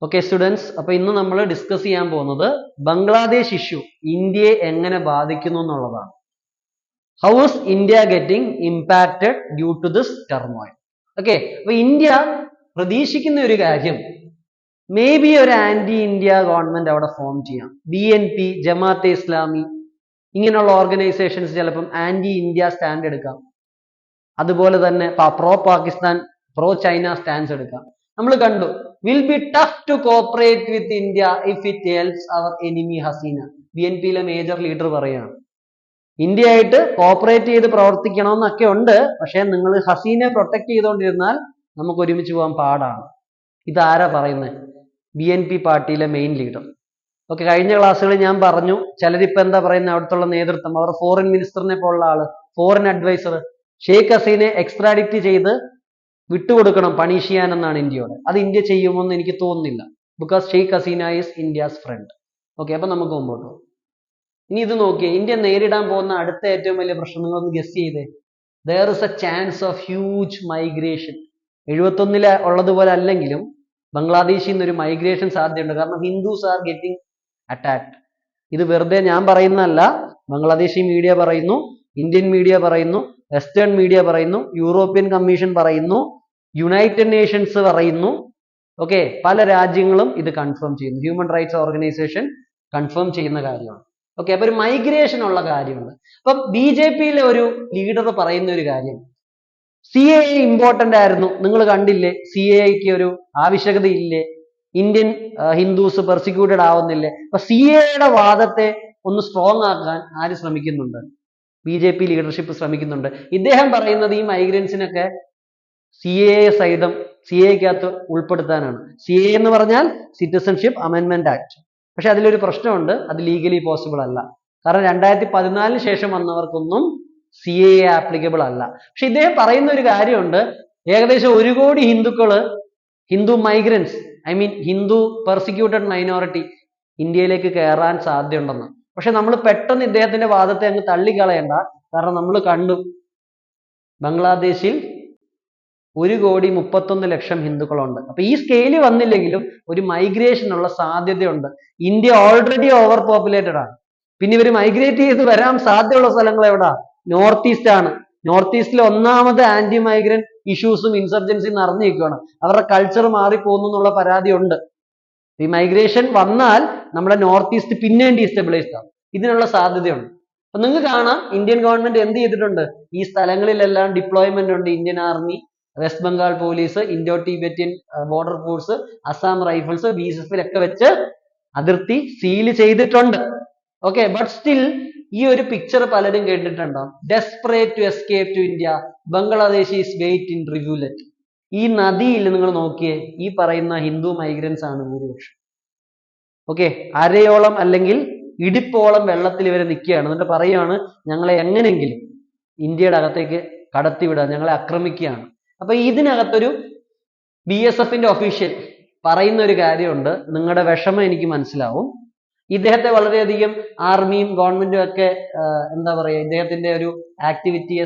Okay students, അപ്പൊ ഇന്ന് നമ്മൾ ഡിസ്കസ് ചെയ്യാൻ പോകുന്നത് ബംഗ്ലാദേശ് ഇഷ്യൂ ഇന്ത്യയെ എങ്ങനെ ബാധിക്കുന്നു എന്നുള്ളതാണ്. How is India getting impacted due to this turmoil? Okay, അപ്പൊ ഇന്ത്യ പ്രതീക്ഷിക്കുന്ന ഒരു കാര്യം, മേ ബി ഒരു ആന്റി ഇന്ത്യ ഗവൺമെന്റ് അവിടെ ഫോം ചെയ്യാം. BNP, ജമാഅത്തെ ഇസ്ലാമി ഇങ്ങനെയുള്ള ഓർഗനൈസേഷൻസ് ചിലപ്പം ആന്റി ഇന്ത്യ സ്റ്റാൻഡ് എടുക്കാം. അതുപോലെ തന്നെ pro Pakistan, pro China stands എടുക്കാം. നമ്മൾ കണ്ടു, will be tough to cooperate with India if it helps our enemy Hasina. BNPയിലെ മേജർ ലീഡർ പറയാണ്, ഇന്ത്യ ആയിട്ട് കോപ്പറേറ്റ് ചെയ്ത് പ്രവർത്തിക്കണമെന്നൊക്കെ ഉണ്ട്, പക്ഷെ നിങ്ങൾ ഹസീനെ പ്രൊട്ടക്ട് ചെയ്തുകൊണ്ടിരുന്നാൽ നമുക്ക് ഒരുമിച്ച് പോകാൻ പാടാണ്. ഇതാരാ പറയുന്നത്? BNP പാർട്ടിയിലെ മെയിൻ ലീഡർ. ഓക്കെ, കഴിഞ്ഞ ക്ലാസ്സുകളിൽ ഞാൻ പറഞ്ഞു, ചിലരിപ്പോ എന്താ പറയുന്നത്, അവിടുത്തെ നേതൃത്വം, അവർ ഫോറിൻ മിനിസ്റ്ററിനെ പോലുള്ള ആള്, ഫോറിൻ അഡ്വൈസർ, ഷെയ്ഖ് ഹസീനെ എക്സ്ട്രാഡിക്റ്റ് ചെയ്ത് വിട്ടുകൊടുക്കണം പണിഷ് ചെയ്യാനെന്നാണ് ഇന്ത്യയോട്. അത് ഇന്ത്യ ചെയ്യുമെന്ന് എനിക്ക് തോന്നുന്നില്ല, because Sheikh Hasina is India's friend. Okay, അപ്പൊ നമുക്ക് മുമ്പോട്ട് പോകും. ഇനി ഇത് നോക്കിയേ, ഇന്ത്യ നേരിടാൻ പോകുന്ന അടുത്ത ഏറ്റവും വലിയ പ്രശ്നം നിങ്ങളൊന്ന് ഗസ് ചെയ്തേ. There is A chance of huge migration. 71 ഉള്ളതുപോലെ അല്ലെങ്കിലും ബംഗ്ലാദേശിൽ നിന്ന് ഒരു മൈഗ്രേഷൻ സാധ്യതയുണ്ട്. കാരണം ഹിന്ദുസ് ആർ ഗെറ്റിംഗ് അറ്റാക്ട്. ഇത് വെറുതെ ഞാൻ പറയുന്നതല്ല, ബംഗ്ലാദേശി മീഡിയ പറയുന്നു, ഇന്ത്യൻ മീഡിയ പറയുന്നു, വെസ്റ്റേൺ മീഡിയ പറയുന്നു, യൂറോപ്യൻ കമ്മീഷൻ പറയുന്നു, യുണൈറ്റഡ് നേഷൻസ് പറയുന്നു. ഓക്കെ, പല രാജ്യങ്ങളും ഇത് കൺഫേം ചെയ്യുന്നു. ഹ്യൂമൻ റൈറ്റ്സ് ഓർഗനൈസേഷൻ കൺഫേം ചെയ്യുന്ന കാര്യമാണ്. ഓക്കെ, അപ്പൊ ഒരു മൈഗ്രേഷൻ ഉള്ള കാര്യമുണ്ട്. അപ്പൊ BJPയിലെ ഒരു ലീഡർ പറയുന്ന ഒരു കാര്യം, CAA ഇമ്പോർട്ടന്റ് ആയിരുന്നു, നിങ്ങൾ കണ്ടില്ലേ, CAAക്ക് ഒരു ആവശ്യകത ഇല്ലേ, ഇന്ത്യൻ ഹിന്ദുസ് പെർസിക്യൂട്ടഡ് ആവുന്നില്ലേ? അപ്പൊ CAAയുടെ വാദത്തെ ഒന്ന് സ്ട്രോങ് ആക്കാൻ ആര് ശ്രമിക്കുന്നുണ്ട്? BJP ലീഡർഷിപ്പ് ശ്രമിക്കുന്നുണ്ട്. ഇദ്ദേഹം പറയുന്നത് ഈ മൈഗ്രൻസിനൊക്കെ CAA സഹിതം CAAക്കകത്ത് ഉൾപ്പെടുത്താനാണ്. CAA എന്ന് പറഞ്ഞാൽ സിറ്റിസൺഷിപ്പ് അമെൻമെന്റ് ആക്ട്. പക്ഷെ അതിലൊരു പ്രശ്നമുണ്ട്, അത് ലീഗലി പോസിബിൾ അല്ല. കാരണം 2014 ശേഷം വന്നവർക്കൊന്നും CAA ആപ്ലിക്കബിൾ അല്ല. പക്ഷെ ഇദ്ദേഹം പറയുന്ന ഒരു കാര്യമുണ്ട്, ഏകദേശം 1 കോടി ഹിന്ദുക്കള്, Hindu migrants, Hindu persecuted minority ഇന്ത്യയിലേക്ക് കയറാൻ സാധ്യതയുണ്ടെന്ന്. പക്ഷെ നമ്മൾ പെട്ടെന്ന് ഇദ്ദേഹത്തിന്റെ വാദത്തെ അങ്ങ് തള്ളിക്കളയണ്ട. കാരണം നമ്മൾ കണ്ടു, ബംഗ്ലാദേശിൽ 1,31,00,000 ഹിന്ദുക്കളുണ്ട്. അപ്പൊ ഈ സ്കെയില് വന്നില്ലെങ്കിലും ഒരു മൈഗ്രേഷൻ ഉള്ള സാധ്യതയുണ്ട്. ഇന്ത്യ ഓൾറെഡി ഓവർ പോപ്പുലേറ്റഡ് ആണ്. പിന്നെ ഇവർ മൈഗ്രേറ്റ് ചെയ്ത് വരാൻ സാധ്യതയുള്ള സ്ഥലങ്ങൾ എവിടാ? നോർത്ത് ഈസ്റ്റ് ആണ്. നോർത്ത് ഈസ്റ്റിൽ ഒന്നാമത് ആന്റി മൈഗ്രന്റ് ഇഷ്യൂസും ഇൻസർജൻസിയും നിറഞ്ഞു നിൽക്കുകയാണ്. അവരുടെ കൾച്ചർ മാറിപ്പോകുന്നു എന്നുള്ള പരാതി ഉണ്ട്. ഈ മൈഗ്രേഷൻ വന്നാൽ നമ്മുടെ നോർത്ത് ഈസ്റ്റ് പിന്നെയും ഡീസ്റ്റെബിലൈസ്ഡ് ആവും. ഇതിനുള്ള സാധ്യതയുണ്ട്. അപ്പൊ നിങ്ങൾക്ക് കാണാം, ഇന്ത്യൻ ഗവൺമെന്റ് എന്ത് ചെയ്തിട്ടുണ്ട്, ഈ സ്ഥലങ്ങളിലെല്ലാം ഡിപ്ലോയ്മെന്റ് ഉണ്ട്. Indian army, west Bengal police, Indo Tibetan border force, Assam rifles, BSFലൊക്കെ വെച്ച് അതിർത്തി സീൽ ചെയ്തിട്ടുണ്ട്. ഓക്കെ, ബട്ട് സ്റ്റിൽ ഈ ഒരു പിക്ചർ പലരും കേട്ടിട്ടുണ്ടാവും. Desperate to escape to India, Bangladesh is wait in rivulet. ഈ നദിയിൽ നിങ്ങൾ നോക്കിയേ, ഈ പറയുന്ന ഹിന്ദു മൈഗ്രൻസ് ആണ് ഭൂരിപക്ഷം. ഓക്കെ, അരയോളം അല്ലെങ്കിൽ ഇടിപ്പോളം വെള്ളത്തിൽ ഇവരെ നിൽക്കുകയാണ്. എന്നിട്ട് പറയുകയാണ്, ഞങ്ങളെ എങ്ങനെയെങ്കിലും ഇന്ത്യയുടെ അകത്തേക്ക് കടത്തിവിടുക, ഞങ്ങളെ ആക്രമിക്കുകയാണ്. അപ്പൊ ഇതിനകത്തൊരു BSFന്റെ ഒഫീഷ്യൽ പറയുന്ന ഒരു കാര്യമുണ്ട്, നിങ്ങളുടെ വിഷമം എനിക്ക് മനസ്സിലാവും. ഇദ്ദേഹത്തെ വളരെയധികം ആർമിയും ഗവൺമെന്റും ഒക്കെ എന്താ പറയുക, ഇദ്ദേഹത്തിന്റെ ഒരു ആക്ടിവിറ്റിയെ,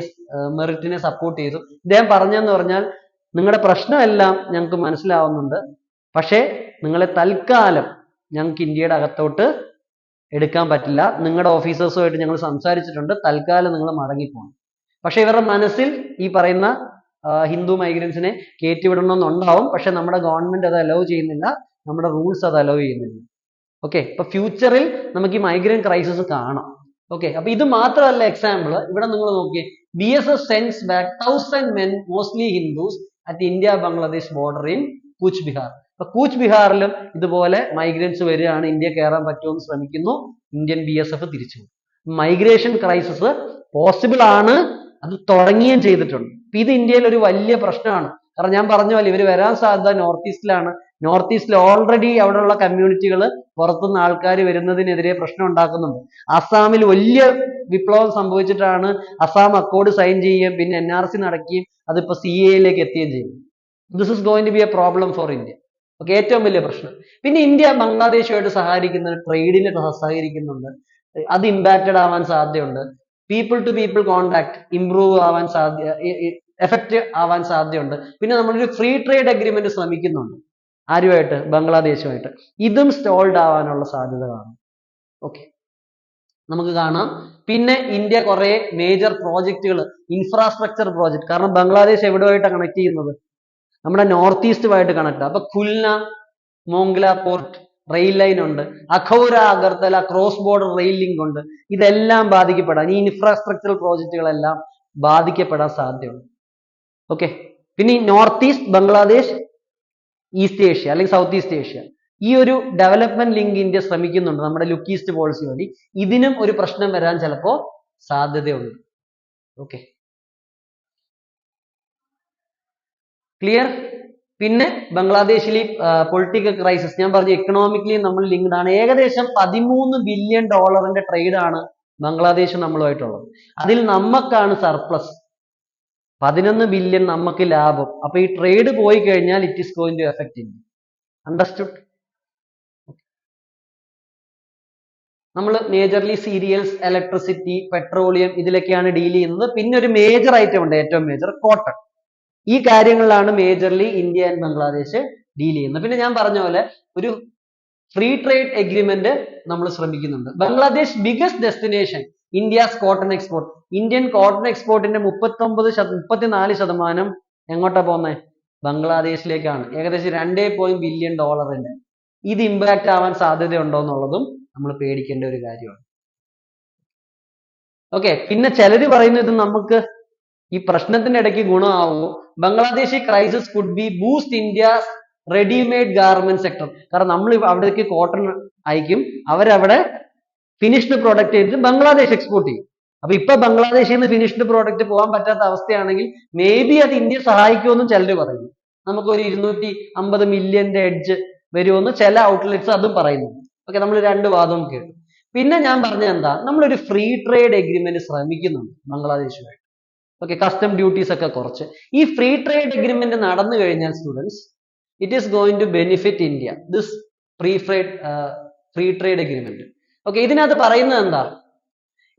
മെറിറ്റിനെ സപ്പോർട്ട് ചെയ്തു. ഇദ്ദേഹം പറഞ്ഞെന്ന് പറഞ്ഞാൽ, നിങ്ങളുടെ പ്രശ്നമെല്ലാം ഞങ്ങൾക്ക് മനസ്സിലാവുന്നുണ്ട്, പക്ഷേ നിങ്ങളെ തൽക്കാലം ഞങ്ങൾക്ക് ഇന്ത്യയുടെ അകത്തോട്ട് എടുക്കാൻ പറ്റില്ല. നിങ്ങളുടെ ഓഫീസേഴ്സുമായിട്ട് ഞങ്ങൾ സംസാരിച്ചിട്ടുണ്ട്, തൽക്കാലം നിങ്ങൾ മടങ്ങിപ്പോകണം. പക്ഷെ ഇവരുടെ മനസ്സിൽ ഈ പറയുന്ന ഹിന്ദു മൈഗ്രൻസിനെ കയറ്റിവിടണമെന്നുണ്ടാവും. പക്ഷെ നമ്മുടെ ഗവൺമെന്റ് അത് അലോ ചെയ്യുന്നില്ല, നമ്മുടെ റൂൾസ് അത് അലോ ചെയ്യുന്നില്ല. ഓക്കെ, ഇപ്പൊ ഫ്യൂച്ചറിൽ നമുക്ക് ഈ മൈഗ്രന്റ് ക്രൈസിസ് കാണാം. ഓക്കെ, അപ്പൊ ഇത് മാത്രമല്ല എക്സാമ്പിൾ. ഇവിടെ നിങ്ങൾ നോക്കിയേ, BSF sense back 1000 men, mostly Hindus, at India Bangladesh border in Cooch Bihar. അപ്പൊ കൂച്ച് ബിഹാറിലും ഇതുപോലെ മൈഗ്രൻസ് വരികയാണ്, ഇന്ത്യ കയറാൻ പറ്റുമെന്ന് ശ്രമിക്കുന്നു. ഇന്ത്യൻ BSF തിരിച്ചു. മൈഗ്രേഷൻ ക്രൈസിസ് പോസിബിൾ ആണ്, അത് തുടങ്ങുകയും ചെയ്തിട്ടുണ്ട്. ഇത് ഇന്ത്യയിൽ ഒരു വലിയ പ്രശ്നമാണ്. കാരണം ഞാൻ പറഞ്ഞ പോലെ ഇവർ വരാൻ സാധ്യത നോർത്ത് ഈസ്റ്റിലാണ്. നോർത്ത് ഈസ്റ്റിൽ ഓൾറെഡി അവിടെയുള്ള കമ്മ്യൂണിറ്റികൾ പുറത്തുനിന്ന് ആൾക്കാർ വരുന്നതിനെതിരെ പ്രശ്നം ഉണ്ടാക്കുന്നുണ്ട്. അസാമിൽ വലിയ വിപ്ലവം സംഭവിച്ചിട്ടാണ് അസാം അക്കോർഡ് സൈൻ ചെയ്യുകയും പിന്നെ NRC നടക്കുകയും അതിപ്പോ CAAയിലേക്ക് എത്തുകയും ചെയ്യും. This is going to be a problem for India. Okay, ഏറ്റവും വലിയ പ്രശ്നം. പിന്നെ ഇന്ത്യ ബംഗ്ലാദേശുമായിട്ട് സഹകരിക്കുന്ന ട്രേഡിന് സഹകരിക്കുന്നുണ്ട്, അത് ഇമ്പാക്റ്റഡ് ആവാൻ സാധ്യതയുണ്ട്. People to people contact improve ആവാൻ എഫക്റ്റ് ആവാൻ സാധ്യതയുണ്ട്. പിന്നെ നമ്മളൊരു ഫ്രീ ട്രേഡ് അഗ്രിമെന്റ് ശ്രമിക്കുന്നുണ്ട്. ആരുമായിട്ട്? ബംഗ്ലാദേശുമായിട്ട്. ഇതും സ്റ്റോൾഡ് ആവാനുള്ള സാധ്യത കാണും. ഓക്കെ, നമുക്ക് കാണാം. പിന്നെ ഇന്ത്യ കുറെ മേജർ പ്രോജക്റ്റുകൾ, ഇൻഫ്രാസ്ട്രക്ചർ പ്രോജക്ട്, കാരണം ബംഗ്ലാദേശ് എവിടെയായിട്ടാണ് കണക്ട് ചെയ്യുന്നത്? നമ്മുടെ നോർത്ത് ഈസ്റ്റുമായിട്ട് കണക്ട്. അപ്പൊ Khulna Mongla port rail line ഉണ്ട്, Akhaura Agartala cross border rail link ഉണ്ട്. ഇതെല്ലാം ബാധിക്കപ്പെടാൻ, ഈ ഇൻഫ്രാസ്ട്രക്ചറൽ പ്രോജക്റ്റുകളെല്ലാം ബാധിക്കപ്പെടാൻ സാധ്യതയുണ്ട്. ഓക്കെ, പിന്നെ ഈ north east Bangladesh, east Asia അല്ലെങ്കിൽ സൗത്ത് ഈസ്റ്റ് ഏഷ്യ, ഈ ഒരു ഡെവലപ്മെന്റ് ലിങ്ക് ഇന്ത്യ ശ്രമിക്കുന്നുണ്ട് നമ്മുടെ ലുക്ക് ഈസ്റ്റ് പോളിസി വഴി. ഇതിനും ഒരു പ്രശ്നം വരാൻ ചിലപ്പോ സാധ്യതയുണ്ട്. Okay, clear? പിന്നെ ബംഗ്ലാദേശിലെ പൊളിറ്റിക്കൽ ക്രൈസിസ്, ഞാൻ പറഞ്ഞു എക്കണോമിക്കലി നമ്മൾ ലിങ്ക്ഡ് ആണ്. ഏകദേശം $13 ബില്യൺ ട്രേഡ് ആണ് ബംഗ്ലാദേശ് നമ്മളുമായിട്ടുള്ളത്. അതിൽ നമുക്കാണ് സർപ്ലസ്, 11 ബില്യൺ നമുക്ക് ലാഭം. അപ്പൊ ഈ ട്രേഡ് പോയി കഴിഞ്ഞാൽ it is going to effect India. Understood? നമ്മൾ മേജർലി സീരിയൽസ്, ഇലക്ട്രിസിറ്റി, പെട്രോളിയം ഇതിലൊക്കെയാണ് ഡീൽ ചെയ്യുന്നത്. പിന്നെ ഒരു മേജർ ഐറ്റം ഉണ്ട്, ഏറ്റവും മേജർ കോട്ടൺ. ഈ കാര്യങ്ങളിലാണ് majorly India and Bangladesh deal ചെയ്യുന്നത്. പിന്നെ ഞാൻ പറഞ്ഞ പോലെ ഒരു ഫ്രീ ട്രേഡ് എഗ്രിമെന്റ് നമ്മൾ ശ്രമിക്കുന്നുണ്ട്. Bangladesh biggest destination India's cotton export. Indian cotton എക്സ്പോർട്ടിന്റെ 34% എങ്ങോട്ടാ പോകുന്നത്? ബംഗ്ലാദേശിലേക്കാണ്. ഏകദേശം $2 ബില്യൺ. ഇത് ഇമ്പാക്ട് ആവാൻ സാധ്യതയുണ്ടോ എന്നുള്ളതും നമ്മൾ പേടിക്കേണ്ട ഒരു കാര്യമാണ്. ഓക്കെ, പിന്നെ ചിലര് പറയുന്നത് നമുക്ക് ഈ പ്രശ്നത്തിന്റെ ഇടയ്ക്ക് ഗുണമാവുമോ? Bangladeshi crisis could be boost India's readymade garment sector. കാരണം നമ്മൾ അവിടേക്ക് കോട്ടൺ അയക്കും, അവരവിടെ ഫിനിഷ്ഡ് പ്രോഡക്റ്റ് ചെയ്തിട്ട് ബംഗ്ലാദേശ് എക്സ്പോർട്ട് ചെയ്യും. അപ്പൊ ഇപ്പൊ ബംഗ്ലാദേശിൽ നിന്ന് ഫിനിഷ്ഡ് പ്രോഡക്റ്റ് പോകാൻ പറ്റാത്ത അവസ്ഥയാണെങ്കിൽ മേ ബി അത് ഇന്ത്യ സഹായിക്കുമെന്നും ചിലർ പറയുന്നു. നമുക്കൊരു 250 മില്യന്റെ എഡ്ജ് വരുമെന്ന് ചില ഔട്ട്ലെറ്റ്സ് അതും പറയുന്നു. ഓക്കെ, നമ്മൾ രണ്ട് വാദവും കേട്ടു. പിന്നെ ഞാൻ പറഞ്ഞത് എന്താ, നമ്മളൊരു ഫ്രീ ട്രേഡ് എഗ്രിമെന്റ് ശ്രമിക്കുന്നുണ്ട് ബംഗ്ലാദേശുമായിട്ട്. ഓക്കെ, കസ്റ്റം ഡ്യൂട്ടീസ് ഒക്കെ കുറച്ച്. ഈ ഫ്രീ ട്രേഡ് എഗ്രിമെന്റ് നടന്നു കഴിഞ്ഞാൽ students, it is going to benefit India, this free trade agreement. Okay, ഇതിനകത്ത് പറയുന്നത് എന്താ,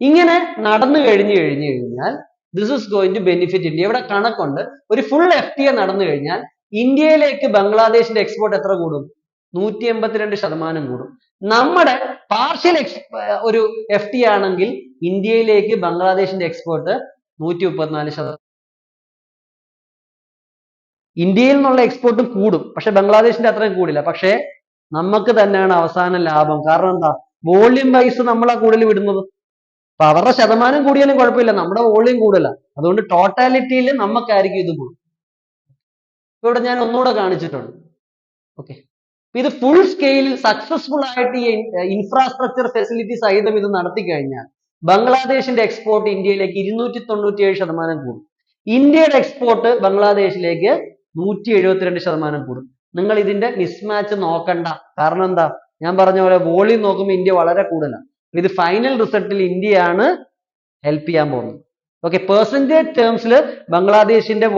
ഇങ്ങനെ നടന്നു കഴിഞ്ഞാൽ this is going to benefit India. ഇവിടെ കണക്കുണ്ട്, ഒരു ഫുൾ FTA നടന്നു കഴിഞ്ഞാൽ ഇന്ത്യയിലേക്ക് ബംഗ്ലാദേശിന്റെ എക്സ്പോർട്ട് എത്ര കൂടും? 182% കൂടും. നമ്മുടെ പാർഷ്യൽ ഒരു FTA ആണെങ്കിൽ ഇന്ത്യയിലേക്ക് ബംഗ്ലാദേശിന്റെ എക്സ്പോർട്ട് 134%. ഇന്ത്യയിൽ നിന്നുള്ള എക്സ്പോർട്ട് കൂടും, പക്ഷെ ബംഗ്ലാദേശിന്റെ അത്രയും കൂടില്ല. പക്ഷെ നമുക്ക് തന്നെയാണ് അവസാന ലാഭം. കാരണം എന്താ, വോള്യൂം വൈസ് നമ്മളാ കൂടുതൽ വിടുന്നത്. അപ്പൊ അവരുടെ ശതമാനം കൂടിയാലും കുഴപ്പമില്ല, നമ്മുടെ വോള്യൂം കൂടുതല. അതുകൊണ്ട് ടോട്ടാലിറ്റിയിൽ നമുക്കായിരിക്കും ഇത് കൂടും. ഇവിടെ ഞാൻ ഒന്നുകൂടെ കാണിച്ചിട്ടുണ്ട്. ഓക്കെ, ഇത് ഫുൾ സ്കെയിലിൽ സക്സസ്ഫുൾ ആയിട്ട് ഈ ഇൻഫ്രാസ്ട്രക്ചർ ഫെസിലിറ്റി സഹിതം ഇത് നടത്തി കഴിഞ്ഞാൽ ബംഗ്ലാദേശിന്റെ എക്സ്പോർട്ട് ഇന്ത്യയിലേക്ക് 297% കൂടും. ഇന്ത്യയുടെ എക്സ്പോർട്ട് ബംഗ്ലാദേശിലേക്ക് 172% കൂടും. നിങ്ങൾ ഇതിന്റെ മിസ്മാച്ച് നോക്കണ്ട. കാരണം എന്താ, ഞാൻ പറഞ്ഞ പോലെ വോളിയം നോക്കുമ്പോൾ ഇന്ത്യ വളരെ കൂടുതലാണ്. ഇത് ഫൈനൽ റിസൾട്ടിൽ ഇന്ത്യയാണ് ഹെൽപ്പ് ചെയ്യാൻ പോകുന്നത്. ഓക്കെ, പെർസെന്റേജ് ടേംസിൽ ബംഗ്ലാദേശിന്റെ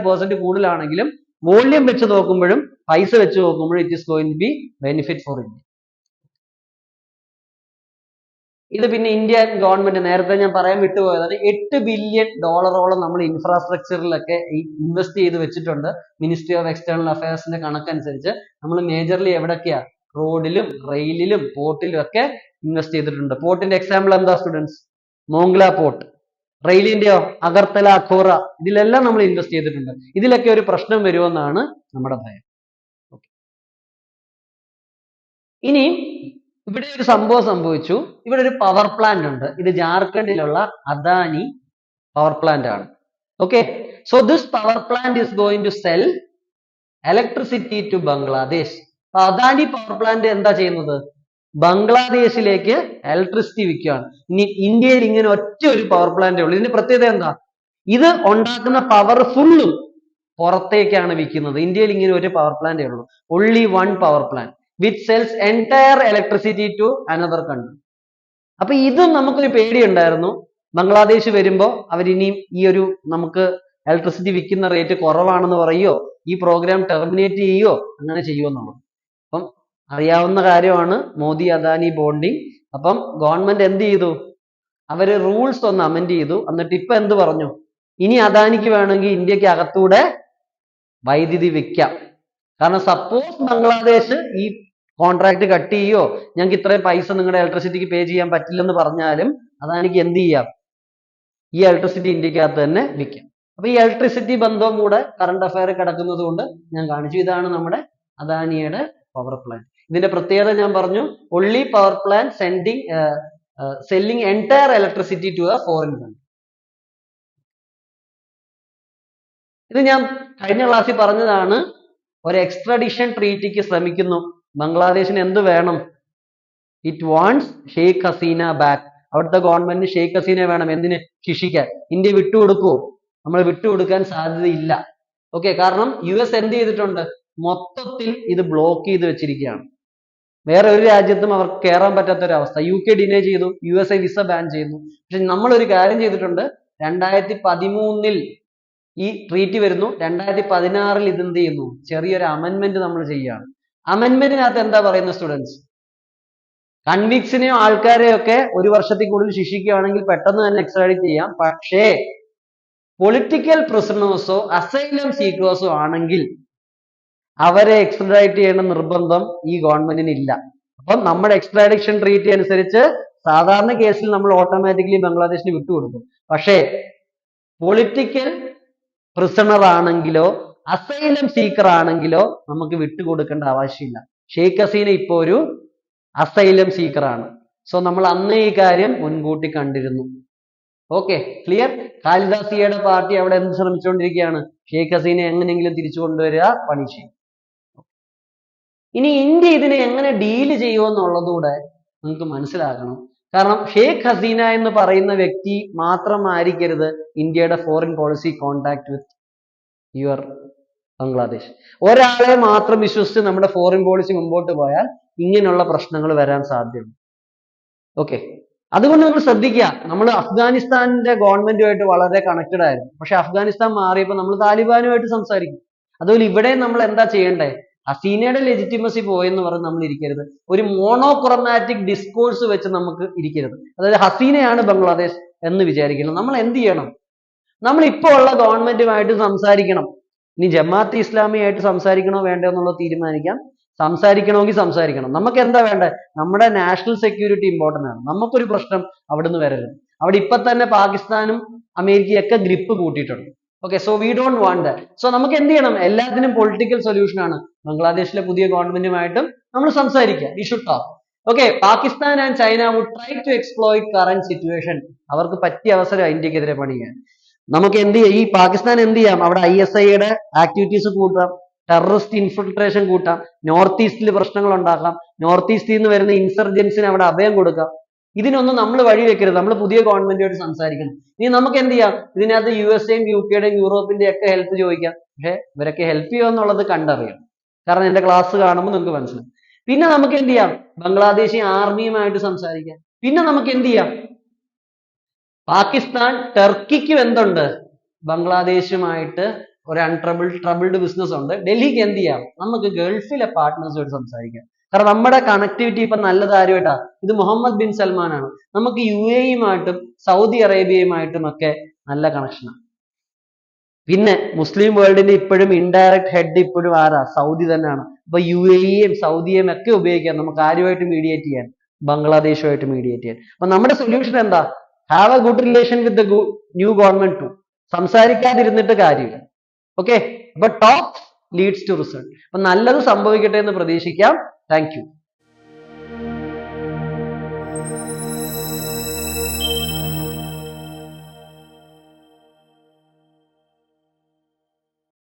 പെർസെന്റ് കൂടുതലാണെങ്കിലും വോള്യം വെച്ച് നോക്കുമ്പോഴും പൈസ വെച്ച് നോക്കുമ്പോഴും it is going to be benefit for India. ഇത് പിന്നെ ഇന്ത്യൻ ഗവൺമെന്റ് നേരത്തെ ഞാൻ പറയാൻ വിട്ടുപോയതാണ്, $8 ബില്യൺ നമ്മൾ ഇൻഫ്രാസ്ട്രക്ചറിലൊക്കെ ഇൻവെസ്റ്റ് ചെയ്ത് വെച്ചിട്ടുണ്ട്. മിനിസ്ട്രി ഓഫ് എക്സ്റ്റേണൽ അഫയേഴ്സിന്റെ കണക്കനുസരിച്ച് നമ്മൾ മേജർലി എവിടൊക്കെയാ, റോഡിലും റെയിലിലും പോർട്ടിലും ഒക്കെ ഇൻവെസ്റ്റ് ചെയ്തിട്ടുണ്ട്. പോർട്ടിന്റെ എക്സാമ്പിൾ എന്താ സ്റ്റുഡൻസ്? മോംഗ്ല പോർട്ട്. റെയിലിന്റെയോ അഗർത്തല, അഖോറ, ഇതിലെല്ലാം നമ്മൾ ഇൻവെസ്റ്റ് ചെയ്തിട്ടുണ്ട്. ഇതിലൊക്കെ ഒരു പ്രശ്നം വരുമെന്നാണ് നമ്മുടെ ഭയം. ഇനി ഇവിടെ ഒരു സംഭവം സംഭവിച്ചു. ഇവിടെ ഒരു പവർ പ്ലാന്റ് ഉണ്ട്. ഇത് ജാർഖണ്ഡിലുള്ള അദാനി പവർ പ്ലാന്റ് ആണ്. Okay, so this power plant is going to sell electricity to Bangladesh. Adani power plant എന്താ ചെയ്യുന്നത്? ബംഗ്ലാദേശിലേക്ക് ഇലക്ട്രിസിറ്റി വിൽക്കുകയാണ്. ഇനി ഇന്ത്യയിൽ ഇങ്ങനെ ഒറ്റ ഒരു പവർ പ്ലാന്റേ ഉള്ളൂ. ഇതിന്റെ പ്രത്യേകത എന്താ? ഇത് ഉണ്ടാക്കുന്ന പവർ ഫുള്ളും പുറത്തേക്കാണ് വിൽക്കുന്നത്. ഇന്ത്യയിൽ ഇങ്ങനെ ഒരു പവർ പ്ലാന്റേ ഉള്ളൂ. only one power plant which sells entire electricity to another country. അപ്പൊ ഇതും നമുക്കൊരു പേടിയുണ്ടായിരുന്നു. ബംഗ്ലാദേശ് വരുമ്പോ അവരിനിയും ഈ ഒരു നമുക്ക് ഇലക്ട്രിസിറ്റി വിൽക്കുന്ന റേറ്റ് കുറവാണെന്ന് പറയുമോ, ഈ പ്രോഗ്രാം ടെർമിനേറ്റ് ചെയ്യോ, അങ്ങനെ ചെയ്യുമെന്നുള്ളത്. അപ്പം അറിയാവുന്ന കാര്യമാണ് മോദി അദാനി ബോണ്ടിങ്. അപ്പം ഗവൺമെന്റ് എന്ത് ചെയ്തു? അവര് റൂൾസ് ഒന്ന് അമെൻഡ് ചെയ്തു. എന്നിട്ട് ഇപ്പൊ എന്ത് പറഞ്ഞു? ഇനി അദാനിക്ക് വേണമെങ്കിൽ ഇന്ത്യക്ക് അകത്തൂടെ വൈദ്യുതി വിൽക്കാം. കാരണം സപ്പോസ് ബംഗ്ലാദേശ് ഈ കോൺട്രാക്ട് കട്ട് ചെയ്യോ ഞങ്ങൾക്ക് ഇത്രയും പൈസ നിങ്ങളുടെ ഇലക്ട്രിസിറ്റിക്ക് പേ ചെയ്യാൻ പറ്റില്ലെന്ന് പറഞ്ഞാലും അദാനിക്ക് എന്ത് ചെയ്യാം, ഈ ഇലക്ട്രിസിറ്റി ഇന്ത്യക്കകത്ത് തന്നെ വിൽക്കാം. അപ്പൊ ഈ ഇലക്ട്രിസിറ്റി ബന്ധവും കൂടെ കറണ്ട് അഫയർ കിടക്കുന്നത് കൊണ്ട് ഞാൻ കാണിച്ചു. ഇതാണ് നമ്മുടെ അദാനിയുടെ പവർ പ്ലാന്റ്. ഇതിന്റെ പ്രത്യേകത ഞാൻ പറഞ്ഞു, only power plant selling entire electricity to a foreign country. ഇത് ഞാൻ കഴിഞ്ഞ ക്ലാസ്സിൽ പറഞ്ഞതാണ്. ഒരു എക്സ്ട്രഡിഷൻ ട്രീറ്റിക്ക് ശ്രമിക്കുന്നു. ബംഗ്ലാദേശിന് എന്ത് വേണം? It wants Sheikh Hasina back. അവിടുത്തെ ഗവൺമെന്റിന് ഷെയ്ഖ് ഹസീന വേണം. എന്തിന്? ശിക്ഷിക്കാൻ. ഇന്ത്യ വിട്ടുകൊടുക്കുവോ? നമ്മൾ വിട്ടുകൊടുക്കാൻ സാധ്യതയില്ല. ഓക്കെ, കാരണം US എന്ത് ചെയ്തിട്ടുണ്ട്? മൊത്തത്തിൽ ഇത് ബ്ലോക്ക് ചെയ്ത് വെച്ചിരിക്കുകയാണ്. വേറെ ഒരു രാജ്യത്തും അവർക്ക് കയറാൻ പറ്റാത്ത ഒരു അവസ്ഥ. UK ഡിനേ ചെയ്തു, USA വിസ ബാൻ ചെയ്യുന്നു. പക്ഷെ നമ്മളൊരു കാര്യം ചെയ്തിട്ടുണ്ട്. 2013 ഈ ട്രീറ്റ് വരുന്നു, 2016 ഇത് എന്ത് ചെയ്യുന്നു? ചെറിയൊരു അമെൻമെന്റ് നമ്മൾ ചെയ്യുകയാണ്. അമെൻമെന്റിനകത്ത് എന്താ പറയുന്നത് സ്റ്റുഡൻസ്? കൺവിക്സിനെയോ ആൾക്കാരെയോ ഒക്കെ 1 വർഷത്തിൽ കൂടുതൽ ശിക്ഷിക്കുകയാണെങ്കിൽ പെട്ടെന്ന് തന്നെ എക്സ്ട്രാഡിറ്റ് ചെയ്യാം. പക്ഷേ പൊളിറ്റിക്കൽ പ്രിസണേഴ്സോ അസൈലം സീക്കേഴ്സോ ആണെങ്കിൽ അവരെ എക്സ്ട്രാഡിറ്റ് ചെയ്യേണ്ട നിർബന്ധം ഈ ഗവൺമെന്റിന് ഇല്ല. അപ്പം നമ്മുടെ എക്സ്ട്രാഡിഷൻ ട്രീറ്റി അനുസരിച്ച് സാധാരണ കേസിൽ നമ്മൾ ഓട്ടോമാറ്റിക്കലി ബംഗ്ലാദേശിന് വിട്ടുകൊടുക്കും. പക്ഷേ പൊളിറ്റിക്കൽ പ്രിസണർ ആണെങ്കിലോ അസൈലം സീക്കർ ആണെങ്കിലോ നമുക്ക് വിട്ടുകൊടുക്കേണ്ട ആവശ്യമില്ല. ഷെയ്ഖ് ഹസീന ഇപ്പോ ഒരു അസൈലം സീക്കർ ആണ്. സോ നമ്മൾ അന്ന് ഈ കാര്യം മുൻകൂട്ടി കണ്ടിരുന്നു. Okay, clear? ഖാലിദ സിയയുടെ പാർട്ടി അവിടെ എന്ത് ശ്രമിച്ചുകൊണ്ടിരിക്കുകയാണ്? ഷെയ്ഖ് ഹസീനെ എങ്ങനെയെങ്കിലും തിരിച്ചു കൊണ്ടുവരിക, പണി ചെയ്യും. ഇനി ഇന്ത്യ ഇതിനെ എങ്ങനെ ഡീല് ചെയ്യുമെന്നുള്ളതുകൂടെ നിങ്ങൾക്ക് മനസ്സിലാക്കണം. കാരണം ഷെയ്ഖ് ഹസീന എന്ന് പറയുന്ന വ്യക്തി മാത്രമായിരിക്കരുത് ഇന്ത്യയുടെ foreign policy contact with your Bangladesh. ഒരാളെ മാത്രം വിശ്വസിച്ച് നമ്മുടെ ഫോറിൻ പോളിസി മുമ്പോട്ട് പോയാൽ ഇങ്ങനെയുള്ള പ്രശ്നങ്ങൾ വരാൻ സാധ്യതയുണ്ട്. ഓക്കെ, അതുകൊണ്ട് നമ്മൾ ശ്രദ്ധിക്കുക. നമ്മൾ അഫ്ഗാനിസ്ഥാനിന്റെ ഗവൺമെന്റുമായിട്ട് വളരെ കണക്റ്റഡ് ആയിരുന്നു. പക്ഷെ അഫ്ഗാനിസ്ഥാൻ മാറിയപ്പോൾ നമ്മൾ താലിബാനുമായിട്ട് സംസാരിക്കും. അതുപോലെ ഇവിടെ നമ്മൾ എന്താ ചെയ്യേണ്ടേ? ഹസീനയുടെ ലെജിറ്റിമസി പോയെന്ന് പറഞ്ഞ് നമ്മൾ ഇരിക്കരുത്. ഒരു മോണോക്രോമാറ്റിക് ഡിസ്കോഴ്സ് വെച്ച് നമുക്ക് ഇരിക്കരുത്. അതായത് ഹസീനയാണ് ബംഗ്ലാദേശ് എന്ന് വിചാരിക്കണം. നമ്മൾ എന്ത് ചെയ്യണം? നമ്മൾ ഇപ്പോൾ ഉള്ള ഗവൺമെന്റുമായിട്ട് സംസാരിക്കണം. ഇനി ജമാഅത്ത് ഇസ്ലാമിയായിട്ട് സംസാരിക്കണോ വേണ്ടോ എന്നുള്ളത് തീരുമാനിക്കാം. സംസാരിക്കണമെങ്കിൽ സംസാരിക്കണം. നമുക്ക് എന്താ വേണ്ടത്? നമ്മുടെ നാഷണൽ സെക്യൂരിറ്റി ഇമ്പോർട്ടൻ്റ് ആണ്. നമുക്കൊരു പ്രശ്നം അവിടെ നിന്ന് വരരുത്. അവിടെ ഇപ്പൊ തന്നെ പാകിസ്ഥാനും അമേരിക്കയും ഒക്കെ ഗ്രിപ്പ് കൂട്ടിയിട്ടുണ്ട്. Okay, so we don't want that. So നമുക്ക് എന്ത് ചെയ്യണം? എല്ലാത്തിനും പൊളിറ്റിക്കൽ സൊല്യൂഷൻ ആണ്. ബംഗ്ലാദേശിലെ പുതിയ ഗവൺമെന്റുമായിട്ടും നമ്മൾ സംസാരിക്കുക. We should talk. Okay, Pakistan and China would try to exploit current situation. അവർക്ക് പറ്റിയ അവസരം ഇന്ത്യക്കെതിരെ പണിയാൻ. നമുക്ക് എന്ത് ചെയ്യാം? ഈ പാകിസ്ഥാൻ എന്ത് ചെയ്യാം? അവിടെ ISIയുടെ ആക്ടിവിറ്റീസ് കൂട്ടാം, ടെററിസ്റ്റ് ഇൻഫിൽട്രേഷൻ കൂട്ടാം, നോർത്ത് ഈസ്റ്റിൽ പ്രശ്നങ്ങൾ ഉണ്ടാക്കാം, നോർത്ത് ഈസ്റ്റിൽ നിന്ന് വരുന്ന ഇൻസർജൻസിന് അവിടെ അഭയം കൊടുക്കാം. ഇതിനൊന്നും നമ്മൾ വഴി വെക്കരുത്. നമ്മൾ പുതിയ ഗവൺമെന്റുമായിട്ട് സംസാരിക്കണം. ഇനി നമുക്ക് എന്ത് ചെയ്യാം? ഇതിനകത്ത് USA-യും UK-യുടെയും യൂറോപ്പിന്റെയും ഒക്കെ ഹെൽപ്പ് ചോദിക്കാം. പക്ഷെ ഇവരൊക്കെ ഹെൽപ്പ് ചെയ്യുമോ എന്നുള്ളത് കണ്ടറിയാം. കാരണം എന്റെ ക്ലാസ് കാണുമ്പോൾ നിങ്ങൾക്ക് മനസ്സിലാവും. പിന്നെ നമുക്ക് എന്ത് ചെയ്യാം? ബംഗ്ലാദേശി ആർമിയുമായിട്ട് സംസാരിക്കാം. പിന്നെ നമുക്ക് എന്ത് ചെയ്യാം? പാകിസ്ഥാൻ ടർക്കിക്കും എന്തുണ്ട്? ബംഗ്ലാദേശുമായിട്ട് ഒരു ട്രബിൾഡ് ബിസിനസ് ഉണ്ട്. ഡൽഹിക്ക് എന്ത് ചെയ്യാം? നമുക്ക് ഗൾഫിലെ പാർട്ട്നേഴ്സുമായിട്ട് സംസാരിക്കാം. കാരണം നമ്മുടെ കണക്ടിവിറ്റി ഇപ്പൊ നല്ലത് ആരുമായിട്ടാ? ഇത് മുഹമ്മദ് ബിൻ സൽമാൻ ആണ്. നമുക്ക് UAE-യുമായിട്ടും സൗദി അറേബ്യയുമായിട്ടും ഒക്കെ നല്ല കണക്ഷനാണ്. പിന്നെ മുസ്ലിം വേൾഡിന്റെ ഇപ്പോഴും ഇൻഡയറക്ട് ഹെഡ് ഇപ്പോഴും ആരാ? സൗദി തന്നെയാണ്. അപ്പൊ UAE-യും സൗദിയെയും ഒക്കെ ഉപയോഗിക്കാം നമുക്ക് ആരുമായിട്ട് മീഡിയേറ്റ് ചെയ്യാൻ? ബംഗ്ലാദേശുമായിട്ട് മീഡിയേറ്റ് ചെയ്യാൻ. അപ്പൊ നമ്മുടെ സൊല്യൂഷൻ എന്താ? Have a good relation with the new government too. സംസാരിക്കാതിരുന്നിട്ട് കാര്യമില്ല. ഓക്കെ, അപ്പൊ ടോക്ക് ലീഡ്സ് ടു റിസൾട്ട്. അപ്പൊ നല്ലത് സംഭവിക്കട്ടെ എന്ന് പ്രതീക്ഷിക്കാം. Thank you.